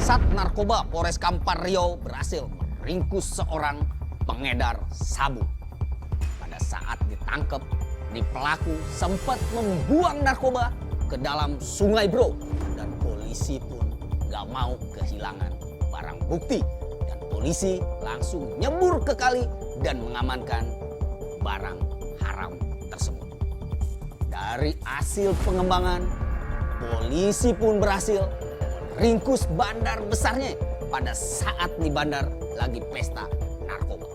Kasat Narkoba Polres Kampar Riau berhasil meringkus seorang pengedar sabu. Pada saat ditangkap, pelaku sempat membuang narkoba ke dalam sungai bro. Dan polisi pun gak mau kehilangan barang bukti. Dan polisi langsung nyebur ke kali dan mengamankan barang haram tersebut. Dari hasil pengembangan, polisi pun berhasil ringkus bandar besarnya pada saat di bandar lagi pesta narkoba.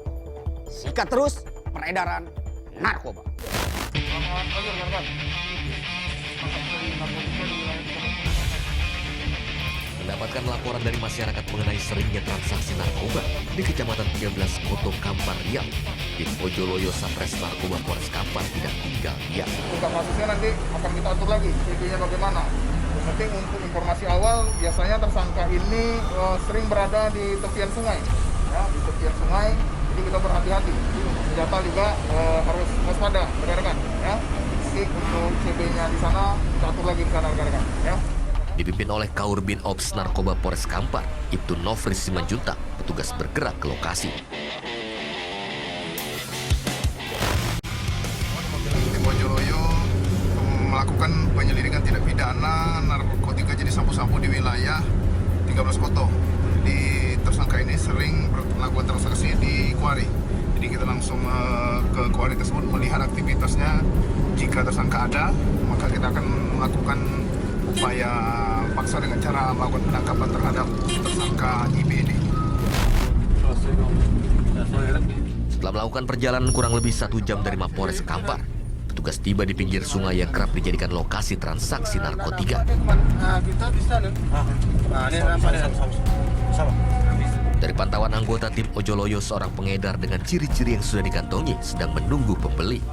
Sikat terus peredaran narkoba. Mendapatkan laporan dari masyarakat mengenai seringnya transaksi narkoba di Kecamatan 13 Koto Kampar Riau, tim Ojoloyo Satres Narkoba Polres Kampar tidak tinggal diam. Untuk kasusnya nanti akan kita atur lagi, CP-nya bagaimana. Yang penting untuk informasi awal, biasanya tersangka ini sering berada di tepian sungai, ya, di tepian sungai. Jadi kita berhati-hati. Senjata juga harus waspada, rekan-rekan. Ya, untuk CP-nya di sana, kita atur lagi di sana, rekan-rekan. Ya. Dipimpin oleh Kaurbin Ops Narkoba Polres Kampar, Ibtu Nofris Simanjuntak, petugas bergerak ke lokasi. Tim Ojoloyo melakukan penyelidikan tindak pidana narkotika jenis sabu-sabu di wilayah 13 Koto. Jadi tersangka ini sering melakukan transaksi di kuari. Jadi kita langsung ke kuari tersebut melihat aktivitasnya. Jika tersangka ada, maka kita akan melakukan upaya paksa dengan cara melakukan penangkapan terhadap tersangka IBD. Setelah melakukan perjalanan kurang lebih 1 jam dari Mapores Kampar, petugas tiba di pinggir sungai yang kerap dijadikan lokasi transaksi narkotika. Dari pantauan anggota tim Ojoloyo, seorang pengedar dengan ciri-ciri yang sudah dikantongi sedang menunggu pembeli.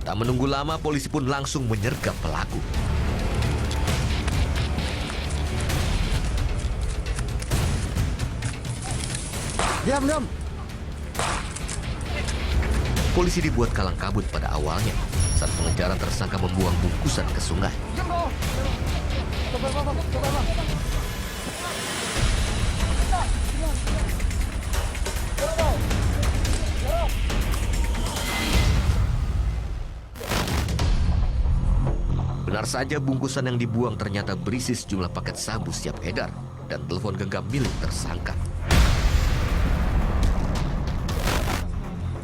Tak menunggu lama, polisi pun langsung menyergap pelaku. Diam. Polisi dibuat kalang kabut pada awalnya saat pengejaran tersangka membuang bungkusan ke sungai. Benar saja, bungkusan yang dibuang ternyata berisi sejumlah paket sabu siap edar dan telepon genggam milik tersangka.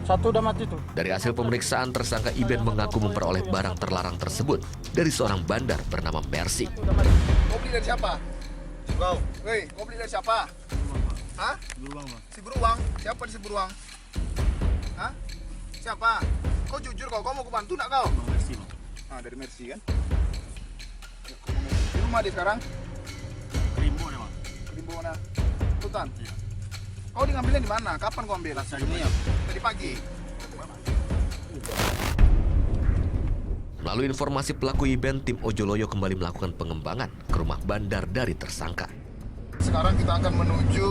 Satu udah mati tuh. Dari hasil pemeriksaan, tersangka Iben mengaku memperoleh barang terlarang tersebut dari seorang bandar bernama Mercy. Kau beli dari siapa? Kau. Hei, kau beli dari siapa? Hah? Beruang, Bang. Si Beruang? Siapa di si Beruang? Hah? Siapa? Kau jujur kau mau bantu nak kau? Bang Mercy, Bang. Ah, dari Mercy kan? Di rumah dia sekarang? Rimbo deh, Bang. Di mana? Sultan? Iya. Kau ngambilnya di mana? Kapan kau ambil? Ini ya. Tadi pagi. Melalui informasi pelaku Iben, tim Ojoloyo kembali melakukan pengembangan ke rumah bandar dari tersangka. Sekarang kita akan menuju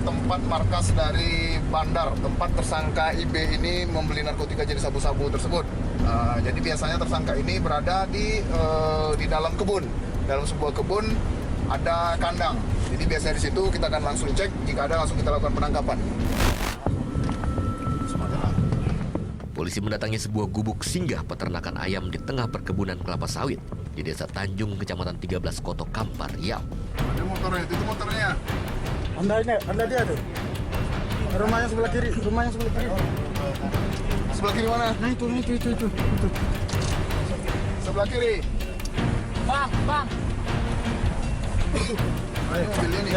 tempat markas dari bandar, tempat tersangka IB ini membeli narkotika jenis sabu-sabu tersebut. Jadi biasanya tersangka ini berada di dalam kebun, dalam sebuah kebun ada kandang. Jadi biasanya di situ kita akan langsung cek, jika ada langsung kita lakukan penangkapan. Polisi mendatangi sebuah gubuk singgah peternakan ayam di tengah perkebunan kelapa sawit di Desa Tanjung, Kecamatan 13 Koto Kampar Riau. Ada motornya, itu motornya. Anda dia tuh. Rumahnya sebelah kiri, Sebelah kiri mana? Nah itu. Sebelah kiri. Bang. Ayo, mobilnya nih.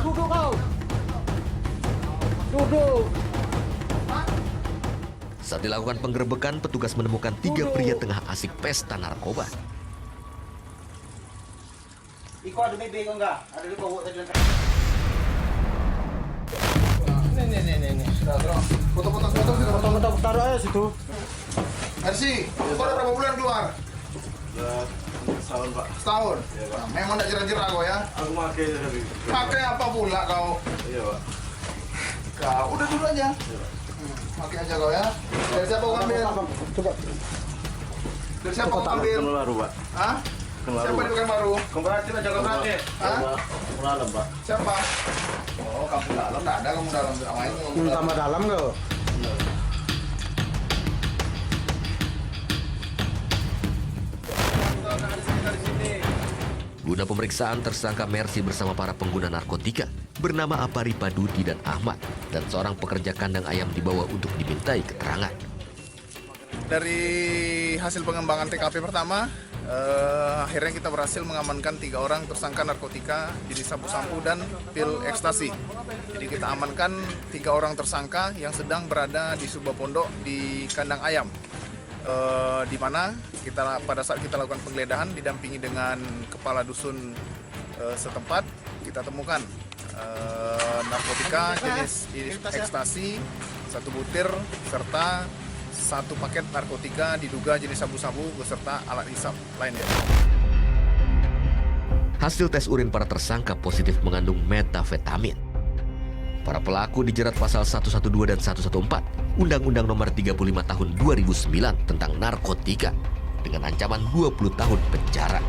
Duduk kau. Duduk. Saat dilakukan penggerebekan, petugas menemukan 3 pria tengah asik pesta narkoba. Iko ada bebe kau enggak? Ada di bawah tadi. Nih. Foto-foto Taruh aja situ. Mercy, kau udah berapa bulan keluar? Setahun Pak. Setahun? Iya, Pak. Nah, memang tidak jerah-jerah kau ya? Aku pakai tadi. Pakai apa pula kau? Iya Pak. Kau udah dulu aja. Pakai aja kau ya. Dari siapa kau ambil? Coba. Dari siapa kau ambil? Kenal baru Pak. Hah? Kenal Siapa baru. di Pekanbaru? Komparatif aja komparatif. Hah? Malam Pak. Siapa? Oh, kamu dalam, tidak ada kamu dalam. Sama ini kamu dalam. Sama dalam kau. Guna pemeriksaan tersangka Mercy bersama para pengguna narkotika bernama Apari Padudi dan Ahmad dan seorang pekerja kandang ayam dibawa untuk dimintai keterangan. Dari hasil pengembangan TKP pertama, akhirnya kita berhasil mengamankan 3 orang tersangka narkotika jenis sabu-sabu dan pil ekstasi. Jadi kita amankan 3 orang tersangka yang sedang berada di sebuah pondok di kandang ayam. Di mana pada saat kita lakukan penggeledahan didampingi dengan kepala dusun setempat, kita temukan narkotika jenis ekstasi 1 butir serta 1 paket narkotika diduga jenis sabu-sabu beserta alat hisap lainnya. Hasil tes urin para tersangka positif mengandung metafetamin. Para pelaku dijerat pasal 112 dan 114 Undang-Undang Nomor 35 Tahun 2009 tentang narkotika dengan ancaman 20 tahun penjara.